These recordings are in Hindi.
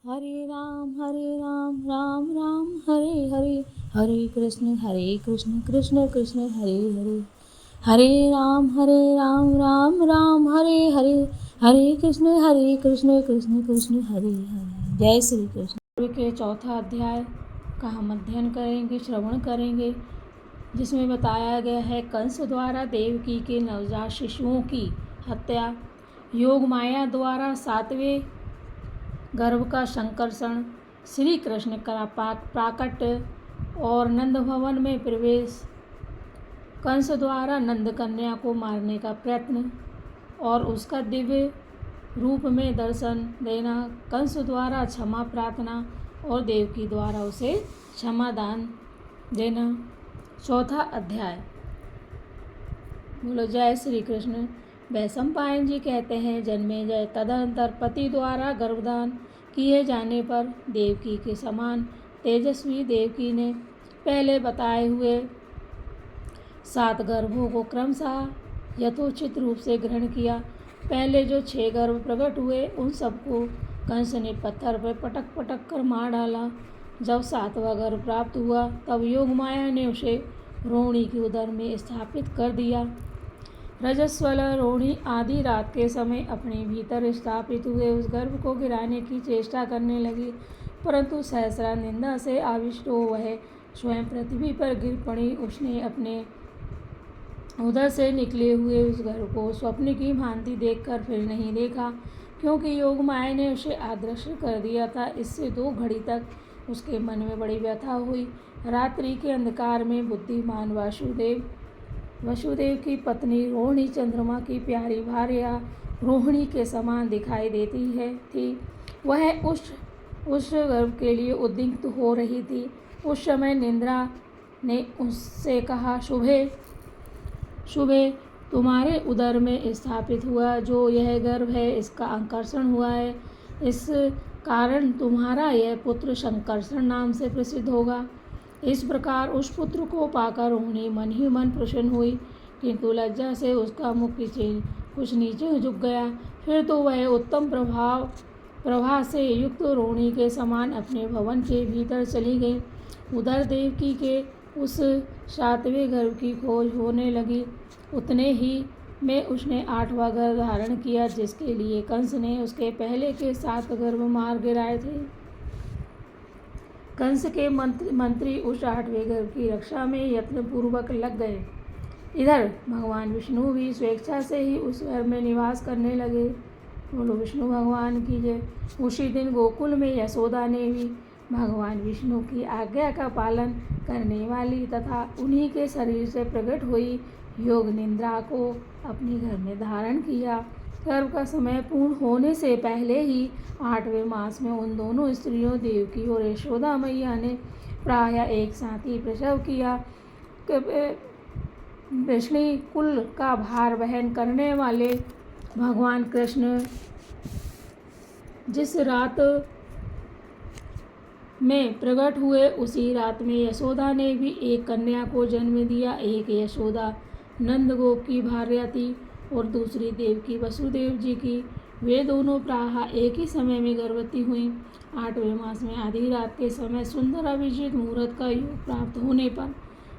हरे राम राम राम हरे हरे, हरे कृष्ण कृष्ण कृष्ण हरे हरे, हरे राम राम राम हरे हरे, हरे कृष्ण कृष्ण कृष्ण हरे हरे। जय श्री कृष्ण के चौथा अध्याय का हम अध्ययन करेंगे, श्रवण करेंगे, जिसमें बताया गया है कंस द्वारा देवकी के नवजात शिशुओं की हत्या, योग माया द्वारा सातवें गर्भ का संकर्षण, श्री कृष्ण का प्राकट्य और नंद भवन में प्रवेश, कंस द्वारा नंद कन्या को मारने का प्रयत्न और उसका दिव्य रूप में दर्शन देना, कंस द्वारा क्षमा प्रार्थना और देवकी द्वारा उसे क्षमा दान देना। चौथा अध्याय। बोलो जय श्री कृष्ण। वैशंपायन जी कहते हैं, जन्मेजय तदनंतर पति द्वारा गर्भदान किए जाने पर देवकी के समान तेजस्वी देवकी ने पहले बताए हुए 7 गर्भों को क्रमशः यथोचित रूप से ग्रहण किया। पहले जो 6 गर्भ प्रकट हुए उन सबको कंस ने पत्थर पर पटक पटक कर मार डाला। जब 7वां गर्भ प्राप्त हुआ तब योगमाया ने उसे रोहिणी के उदर में स्थापित कर दिया। रजस्वला रोहिणी आधी रात के समय अपने भीतर स्थापित हुए उस गर्भ को गिराने की चेष्टा करने लगी, परंतु सहस्रा निंदा से आविष्ट हो वह स्वयं पृथ्वी पर गिर पड़ी। उसने अपने उधर से निकले हुए उस गर्भ को स्वप्न की भांति देखकर फिर नहीं देखा, क्योंकि योगमाया ने उसे अदृश्य कर दिया था। इससे 2 घड़ी तक उसके मन में बड़ी व्यथा हुई। रात्रि के अंधकार में बुद्धिमान वसुदेव की पत्नी रोहिणी चंद्रमा की प्यारी भार्या रोहिणी के समान दिखाई देती थी। वह उस गर्भ के लिए उद्विग्न हो रही थी। उस समय निंद्रा ने उससे कहा, शुभे तुम्हारे उदर में स्थापित हुआ जो यह गर्भ है, इसका आकर्षण हुआ है। इस कारण तुम्हारा यह पुत्र संकर्षण नाम से प्रसिद्ध होगा। इस प्रकार उस पुत्र को पाकर रोहिणी मन ही मन प्रसन्न हुई, किंतु लज्जा से उसका मुख कुछ नीचे झुक गया। फिर तो वह उत्तम प्रभा से युक्त रोहिणी के समान अपने भवन के भीतर चली गई। उधर देवकी के उस 7वें गर्भ की खोज होने लगी। उतने ही में उसने 8वां गर्भ धारण किया, जिसके लिए कंस ने उसके पहले के 7 गर्भ मार गिराए थे। कंस के मंत्री उस 8वें गर्भ की रक्षा में यत्नपूर्वक लग गए। इधर भगवान विष्णु भी स्वेच्छा से ही उस गर्भ में निवास करने लगे। बोलो विष्णु भगवान की जय। उसी दिन गोकुल में यशोदा ने भी भगवान विष्णु की आज्ञा का पालन करने वाली तथा उन्हीं के शरीर से प्रकट हुई योग निंद्रा को अपने घर में धारण किया। गर्भ का समय पूर्ण होने से पहले ही 8वें मास में उन दोनों स्त्रियों देवकी और यशोदा मैया ने प्रायः एक साथ ही प्रसव किया। वृष्णि कुल का भार वहन करने वाले भगवान कृष्ण जिस रात में प्रकट हुए उसी रात में यशोदा ने भी एक कन्या को जन्म दिया। एक यशोदा नंदगोप की भार्या थी और दूसरी देवकी वसुदेव जी की। वे दोनों प्रायः एक ही समय में गर्भवती हुईं। 8वें मास में आधी रात के समय सुंदर अभिजीत मुहूर्त का योग प्राप्त होने पर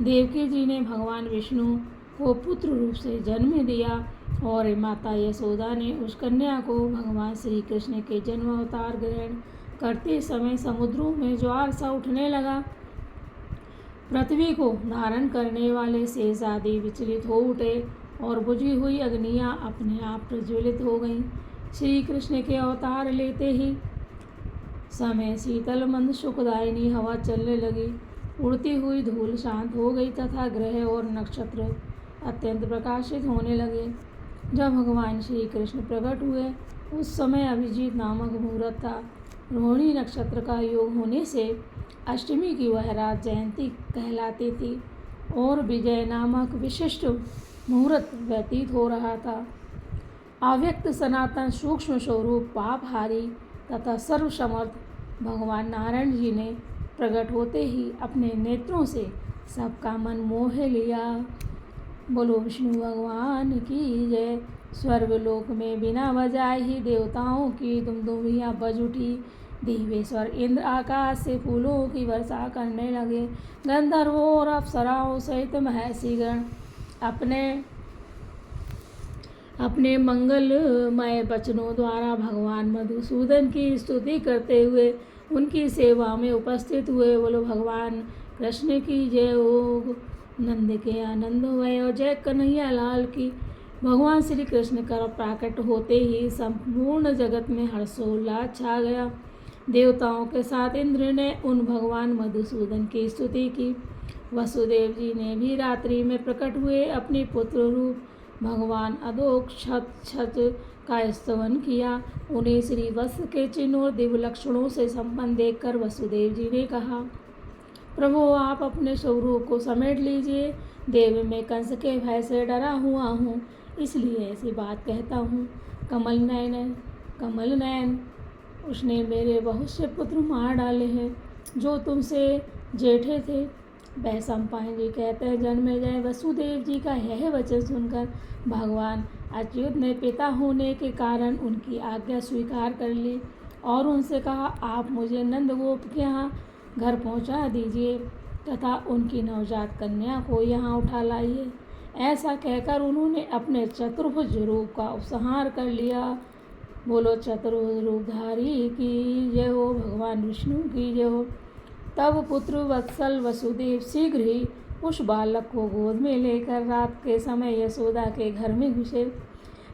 देवकी जी ने भगवान विष्णु को पुत्र रूप से जन्म दिया और माता यशोदा ने उस कन्या को भगवान श्री कृष्ण के जन्म अवतार ग्रहण करते समय समुद्रों में ज्वार सा उठने लगा। पृथ्वी को धारण करने वाले शेष आदि विचलित हो उठे और बुझी हुई अग्नियां अपने आप प्रज्वलित हो गईं। श्री कृष्ण के अवतार लेते ही समय शीतल मंद सुखदायिनी हवा चलने लगी। उड़ती हुई धूल शांत हो गई तथा ग्रह और नक्षत्र अत्यंत प्रकाशित होने लगे। जब भगवान श्री कृष्ण प्रकट हुए उस समय अभिजीत नामक मुहूर्त था। रोहिणी नक्षत्र का योग होने से अष्टमी की वह रात जयंती कहलाती थी और विजय नामक विशिष्ट मुहूर्त व्यतीत हो रहा था। अव्यक्त सनातन सूक्ष्म स्वरूप पापहारी तथा सर्वसमर्थ भगवान नारायण जी ने प्रकट होते ही अपने नेत्रों से सबका मन मोह लिया। बोलो विष्णु भगवान की जय। स्वर्गलोक में बिना बजाए ही देवताओं की दुमदुमियाँ बज उठी। देवेश्वर इंद्र आकाश से फूलों की वर्षा करने लगे। गंधर्वों और अप्सराओं सहित महर्षिगण अपने मंगलमय वचनों द्वारा भगवान मधुसूदन की स्तुति करते हुए उनकी सेवा में उपस्थित हुए। बोलो भगवान कृष्ण की जय हो, नंद के आनंद हुए और जय कन्हैया लाल की। भगवान श्री कृष्ण का प्रकट होते ही संपूर्ण जगत में हर्षोल्लास छा गया। देवताओं के साथ इंद्र ने उन भगवान मधुसूदन की स्तुति की। वसुदेव जी ने भी रात्रि में प्रकट हुए अपने पुत्र रूप भगवान अधोक्षत का स्तवन किया। उन्हें श्री वत्स के चिन्ह और दिव्य लक्षणों से संपन्न देखकर वसुदेव जी ने कहा, प्रभु आप अपने स्वरूप को समेट लीजिए। देव मैं कंस के भय से डरा हुआ हूँ, इसलिए ऐसी बात कहता हूँ। कमल नयन उसने मेरे बहुत से पुत्र मार डाले हैं जो तुमसे जेठे थे। वैशंपायन जी कहते हैं, जन्मेजय वसुदेव जी का यह वचन सुनकर भगवान अच्युत ने पिता होने के कारण उनकी आज्ञा स्वीकार कर ली और उनसे कहा, आप मुझे नंदगोप के यहाँ घर पहुँचा दीजिए तथा उनकी नवजात कन्या को यहाँ उठा लाइए। ऐसा कहकर उन्होंने अपने चतुर्भुज रूप का उपसंहार कर लिया। बोलो चतुर्भुज रूपधारी की जय हो, भगवान विष्णु की जय हो। तब पुत्र वत्सल वसुदेव शीघ्र ही उस बालक को गोद में लेकर रात के समय यशोदा के घर में घुसे।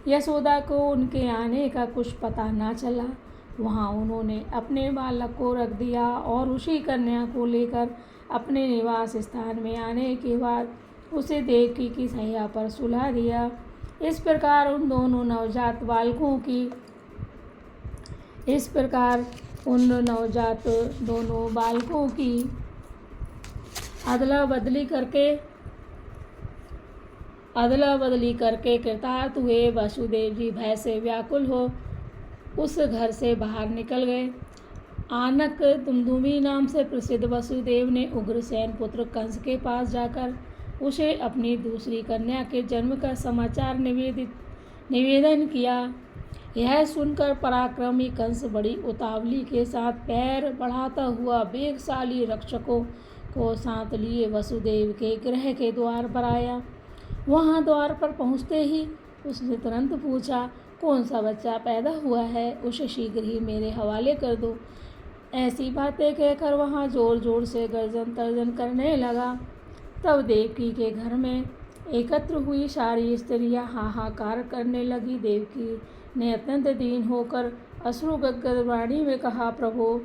यशोदा को उनके आने का कुछ पता ना चला। वहाँ उन्होंने अपने बालक को रख दिया और उसी कन्या को लेकर अपने निवास स्थान में आने के बाद उसे देवकी की सैया पर सुला दिया। इस प्रकार उन दोनों नवजात बालकों की अदला बदली करके कृतार्थ हुए। वसुदेव जी भय से व्याकुल हो उस घर से बाहर निकल गए। आनक दुमदुमी नाम से प्रसिद्ध वसुदेव ने उग्रसेन पुत्र कंस के पास जाकर उसे अपनी दूसरी कन्या के जन्म का समाचार निवेदन किया। यह सुनकर पराक्रमी कंस बड़ी उतावली के साथ पैर बढ़ाता हुआ वेगशाली रक्षकों को साथ लिए वसुदेव के गृह के द्वार पर आया। वहाँ द्वार पर पहुँचते ही उसने तुरंत पूछा, कौन सा बच्चा पैदा हुआ है, उसे शीघ्र ही मेरे हवाले कर दो। ऐसी बातें कहकर वहाँ जोर जोर से गर्जन तर्जन करने लगा। तब देवकी के घर में एकत्र हुई सारी स्त्रियाँ हाहाकार करने लगी। देवकी ने अत्यंत दीन होकर अश्रुगद्गद वाणी में कहा, प्रभु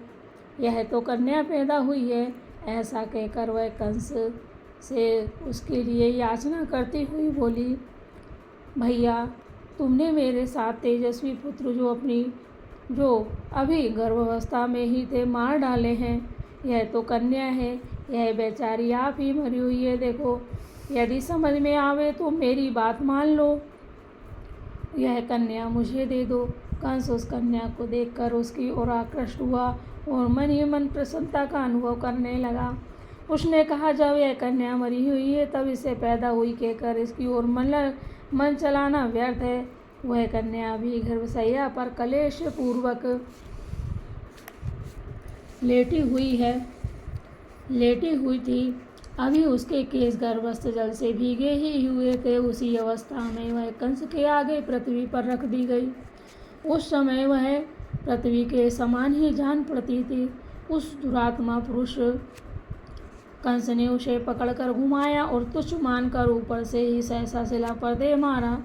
यह तो कन्या पैदा हुई है। ऐसा कहकर वह कंस से उसके लिए याचना करती हुई बोली, भैया तुमने मेरे साथ तेजस्वी पुत्र जो अभी गर्भावस्था में ही थे मार डाले हैं। यह तो कन्या है, यह बेचारी आप ही मरी हुई है। देखो, यदि समझ में आवे तो मेरी बात मान लो, यह कन्या मुझे दे दो। कंस उस कन्या को देखकर उसकी ओर आकृष्ट हुआ और मन ही मन प्रसन्नता का अनुभव करने लगा। उसने कहा, जब यह कन्या मरी हुई है तब इसे पैदा हुई कहकर इसकी ओर मन चलाना व्यर्थ है। वह कन्या भी गर्भशैया पर कलेश पूर्वक लेटी हुई थी। अभी उसके केस गर्भस्थ जल से भीगे ही हुए थे। उसी अवस्था में वह कंस के आगे पृथ्वी पर रख दी गई। उस समय वह पृथ्वी के समान ही जान पड़ती थी। उस दुरात्मा पुरुष कंस ने उसे पकड़कर घुमाया और तुच्छ मानकर ऊपर से ही सहसा शिला पर दे मारा।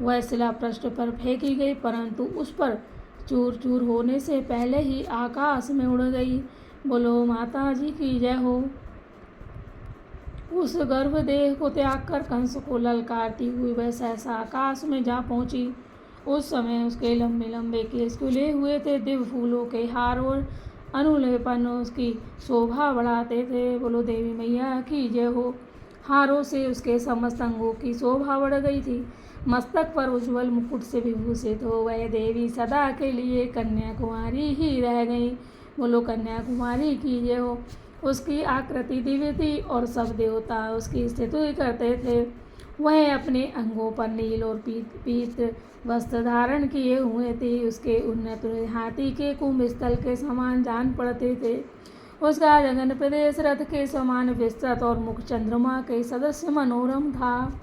वह शिला पृष्ठ पर फेंकी गई, परंतु उस पर चूर चूर होने से पहले ही आकाश में उड़ गई। बोलो माता जी की जय हो। उस गर्भदेह को त्याग कर कंस को ललकारती हुई वह सहसा आकाश में जा पहुंची। उस समय उसके लंबे लंबे केस खुले हुए थे। दिव्य फूलों के हार और अनुलेपन उसकी शोभा बढ़ाते थे। बोलो देवी मैया की जय हो। हारों से उसके समस्त अंगों की शोभा बढ़ गई थी। मस्तक पर उज्ज्वल मुकुट से विभूषित हो वह देवी सदा के लिए कन्याकुमारी ही रह गई। बोलो कन्याकुमारी की जय हो। उसकी आकृति दिव्य थी और सब देवता उसकी स्तुति करते थे। वह अपने अंगों पर नील और पीत वस्त्र धारण किए हुए थे। उसके उन्नत हाथी के कुंभ स्थल के समान जान पड़ते थे। उसका जगन प्रदेश रथ के समान विस्तृत और मुख चंद्रमा के सदस्य मनोरम था।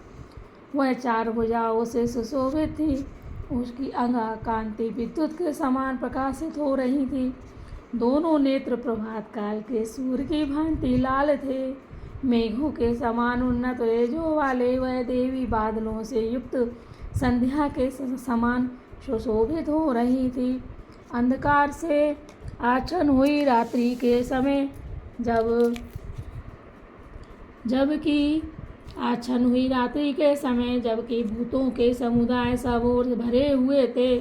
वह 4 भुजाओं से सुशोभित थी। उसकी अंगा कांति विद्युत के समान प्रकाशित हो रही थी। दोनों नेत्र प्रभात काल के सूर्य की भांति लाल थे। मेघों के समान उन्नत रेजों वाले वह देवी बादलों से युक्त संध्या के समान सुशोभित हो रही थी। अंधकार से आच्छन्न हुई रात्रि के समय जबकि भूतों के समुदाय सब ओर भरे हुए थे,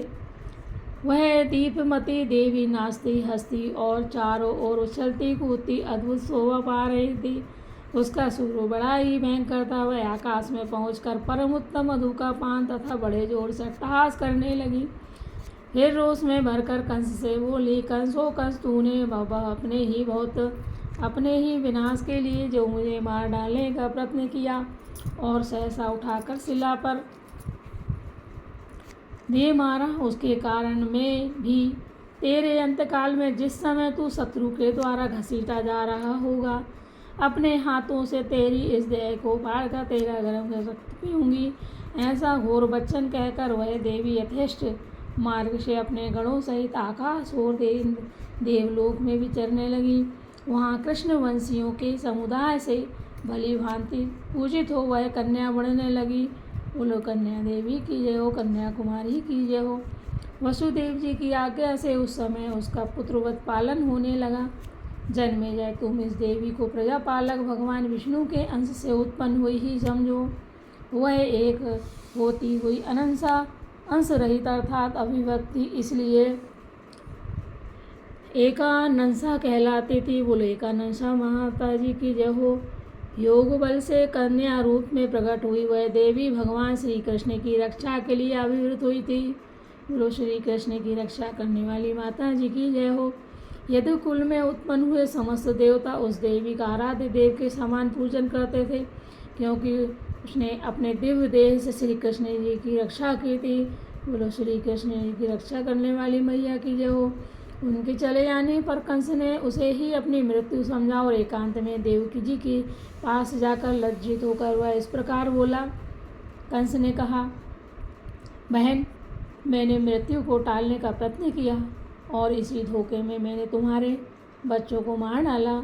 वह दीपमती देवी नाचती हंसती और चारों ओर उछलती कूदती अद्भुत शोभा पा रही थी। उसका स्वरूप बड़ा ही भयंकर था। वह आकाश में पहुंचकर परम उत्तम मधु का पान तथा बड़े जोर से अट्टहास करने लगी। फिर रोष में भरकर कंस से बोली, कंस तूने अपने ही विनाश के लिए जो मुझे मार डालने का प्रयत्न किया और सहसा उठाकर शिला पर दे मारा, उसके कारण मैं भी तेरे अंतकाल में जिस समय तू शत्रु के द्वारा घसीटा जा रहा होगा, अपने हाथों से तेरी इस देह को फाड़कर तेरा गर्म रक्त पीऊंगी। ऐसा घोर वचन कहकर वह देवी यथेष्ट मार्ग से अपने गणों सहित आकाश और देवलोक में विचरने लगी। वहाँ कृष्ण वंशियों के समुदाय से भली भांति पूजित हो वह कन्या बढ़ने लगी। बोलो कन्या देवी की जय हो, कन्याकुमारी की जय हो। वसुदेव जी की आज्ञा से उस समय उसका पुत्रवत पालन होने लगा। जन्मेजय, तुम इस देवी को प्रजापालक भगवान विष्णु के अंश से उत्पन्न हुई ही समझो। वह एक होती हुई अनंसा अंश रहित अर्थात अभिव्यक्ति इसलिए एकानंसा कहलाती थी। बोलो एकानंसा माता जी की जय हो। योग बल से कन्या रूप में प्रकट हुई वह देवी भगवान श्री कृष्ण की रक्षा के लिए आविर्भूत हुई थी। बोलो श्री कृष्ण की रक्षा करने वाली माता जी की जय हो। यदु कुल में उत्पन्न हुए समस्त देवता उस देवी का आराध्य देव के समान पूजन करते थे, क्योंकि उसने अपने दिव्य देह से श्री कृष्ण जी की रक्षा की थी। बोलो श्री कृष्ण जी की रक्षा करने वाली मैया की जय हो। उनके चले जाने पर कंस ने उसे ही अपनी मृत्यु समझा और एकांत में देवकी जी के पास जाकर लज्जित होकर वह इस प्रकार बोला। कंस ने कहा, बहन, मैंने मृत्यु को टालने का प्रयत्न किया और इसी धोखे में मैंने तुम्हारे बच्चों को मार डाला,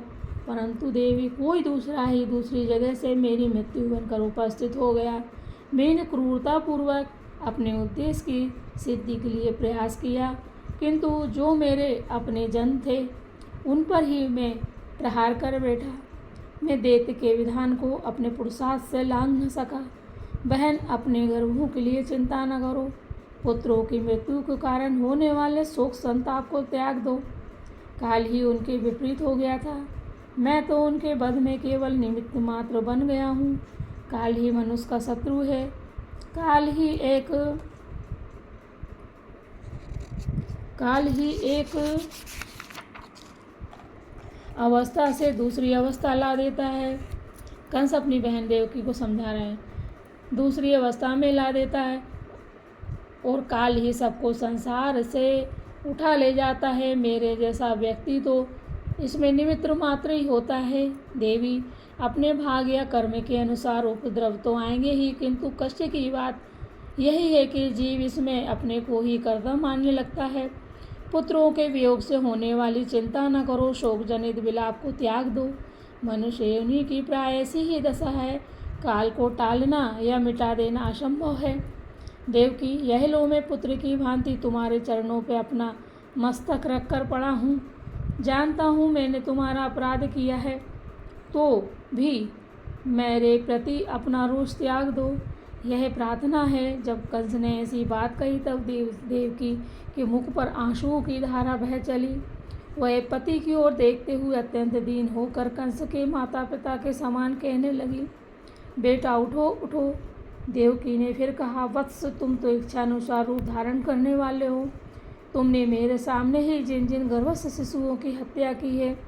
परंतु देवी कोई दूसरा ही दूसरी जगह से मेरी मृत्यु बनकर उपस्थित हो गया। मैंने क्रूरतापूर्वक अपने उद्देश्य की सिद्धि के लिए प्रयास किया, किंतु जो मेरे अपने जन थे उन पर ही मैं प्रहार कर बैठा। मैं दैत्य के विधान को अपने पुरुषार्थ से लांघ न सका। बहन, अपने गर्भों के लिए चिंता न करो। पुत्रों की मृत्यु के कारण होने वाले शोक संताप को त्याग दो। काल ही उनके विपरीत हो गया था। मैं तो उनके वध में केवल निमित्त मात्र बन गया हूँ। काल ही मनुष्य का शत्रु है। काल ही एक अवस्था से दूसरी अवस्था ला देता है। कंस अपनी बहन देवकी को समझा रहे हैं, दूसरी अवस्था में ला देता है और काल ही सबको संसार से उठा ले जाता है। मेरे जैसा व्यक्ति तो इसमें निमित्त मात्र ही होता है। देवी, अपने भाग या कर्म के अनुसार उपद्रव तो आएंगे ही, किंतु कष्ट की बात यही है कि जीव इसमें अपने को ही कर्तव्य मानने लगता है। पुत्रों के वियोग से होने वाली चिंता न करो, शोक जनित विलाप को त्याग दो। मनुष्य योनि की प्राय ऐसी ही दशा है। काल को टालना या मिटा देना असंभव है। देवकी, यह लो, मैं पुत्र की भांति तुम्हारे चरणों पे अपना मस्तक रखकर पड़ा हूँ। जानता हूँ मैंने तुम्हारा अपराध किया है, तो भी मेरे प्रति अपना रोष त्याग दो, यह प्रार्थना है। जब कंस ने ऐसी बात कही तब देवकी के मुख पर आंसुओं की धारा बह चली। वह पति की ओर देखते हुए अत्यंत दीन होकर कंस के माता पिता के समान कहने लगी, बेटा उठो उठो। देवकी ने फिर कहा, वत्स, तुम तो इच्छानुसार रूप धारण करने वाले हो। तुमने मेरे सामने ही जिन जिन गर्भस्थ शिशुओं की हत्या की है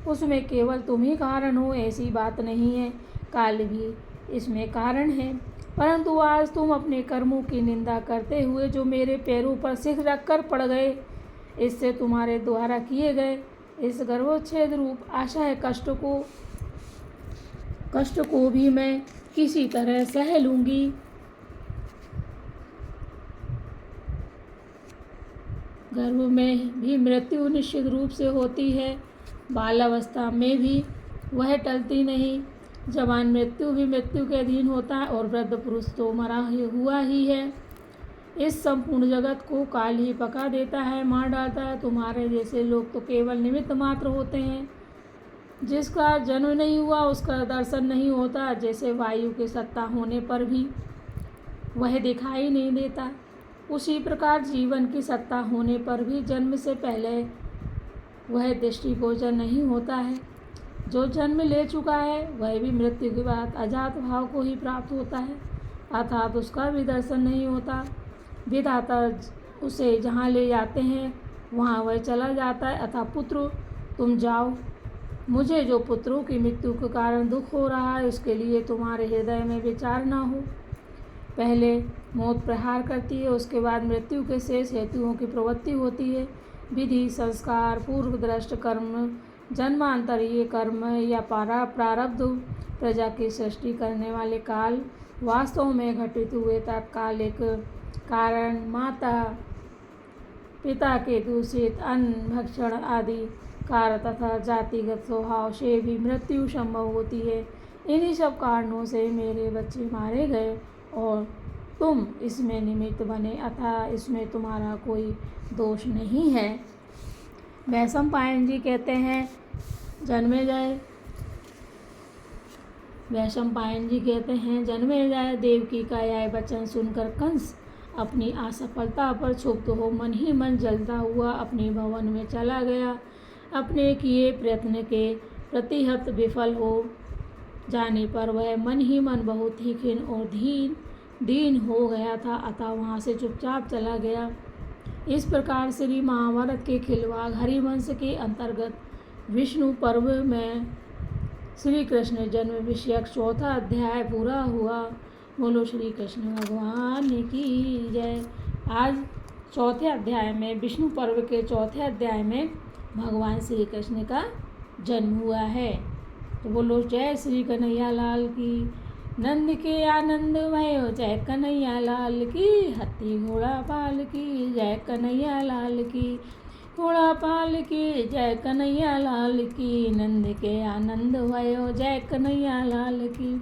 उसमें केवल तुम ही कारण हो, ऐसी बात नहीं है। काल भी इसमें कारण है। परंतु आज तुम अपने कर्मों की निंदा करते हुए जो मेरे पैरों पर सिर रखकर पड़ गए, इससे तुम्हारे द्वारा किए गए इस गर्भोच्छेद रूप आशय कष्ट को भी मैं किसी तरह सह लूंगी। गर्भ में भी मृत्यु निश्चित रूप से होती है, बालावस्था में भी वह टलती नहीं। जवान मृत्यु भी मृत्यु के अधीन होता है और वृद्ध पुरुष तो मरा हुआ ही है। इस संपूर्ण जगत को काल ही पका देता है, मार डालता है। तुम्हारे जैसे लोग तो केवल निमित्त मात्र होते हैं। जिसका जन्म नहीं हुआ उसका दर्शन नहीं होता, जैसे वायु के सत्ता होने पर भी वह दिखाई नहीं देता, उसी प्रकार जीवन की सत्ता होने पर भी जन्म से पहले वह दृष्टिगोचर नहीं होता है। जो जन्म ले चुका है वह भी मृत्यु के बाद अजात भाव को ही प्राप्त होता है, अर्थात उसका भी दर्शन नहीं होता। विधाता उसे जहाँ ले जाते हैं वहाँ वह चला जाता है। अतः पुत्र तुम जाओ, मुझे जो पुत्रों की मृत्यु के कारण दुख हो रहा है उसके लिए तुम्हारे हृदय में विचार न हो। पहले मौत प्रहार करती है, उसके बाद मृत्यु के शेष हेतुओं की प्रवृत्ति होती है। विधि, संस्कार, पूर्व दृष्ट कर्म, जन्मांतरीय कर्म या प्रारब्ध, प्रजा की सृष्टि करने वाले काल, वास्तव में घटित हुए तात्कालिक कारण, माता पिता के दूषित अन्न भक्षण आदि कार्य तथा जातिगत स्वभाव से भी मृत्यु संभव होती है। इन्हीं सब कारणों से मेरे बच्चे मारे गए और तुम इसमें निमित्त बने, अतः इसमें तुम्हारा कोई दोष नहीं है। वैशंपायन जी कहते हैं जन्मेजय देवकी का यह वचन सुनकर कंस अपनी असफलता पर क्षुब्ध हो मन ही मन जलता हुआ अपने भवन में चला गया। अपने किए प्रयत्न के प्रतिहत विफल हो जाने पर वह मन ही मन बहुत ही खिन्न और दीन हो गया था, अतः वहाँ से चुपचाप चला गया। इस प्रकार श्री महाभारत के खिलवाड़ हरिवंश के अंतर्गत विष्णु पर्व में श्री कृष्ण जन्म विषयक चौथा अध्याय पूरा हुआ। बोलो श्री कृष्ण भगवान की जय। आज चौथे अध्याय में, विष्णु पर्व के चौथे अध्याय में भगवान श्री कृष्ण का जन्म हुआ है। तो बोलो जय श्री कन्हैया लाल की। नंद के आनंद भयो जय कन्हैया लाल की, हाथी घोड़ा पाल की जय कन्हैया लाल की, घोड़ा पाल की जय कन्हैया लाल की। नंद के आनंद भयो जय कन्हैया लाल की।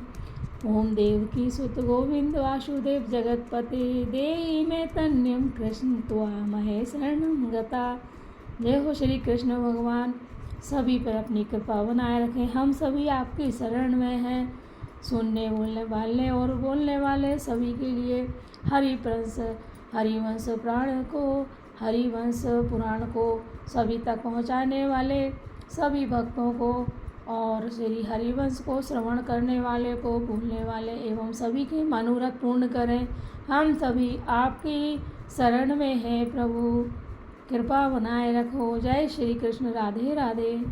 ओम देवकी सुत गोविंद वासुदेव जगतपति, देहि में तन्यम कृष्ण त्वामहे शरणं गता। जय हो श्री कृष्ण भगवान। सभी पर अपनी कृपा बनाए रखें। हम सभी आपकी शरण में हैं। सुनने बोलने वाले और बोलने वाले सभी के लिए हरिवंश पुराण को सभी तक पहुंचाने वाले सभी भक्तों को और श्री हरिवंश को श्रवण करने वाले को, भूलने वाले एवं सभी के मनोरथ पूर्ण करें। हम सभी आपकी शरण में हैं प्रभु, कृपा बनाए रखो। जय श्री कृष्ण। राधे राधे।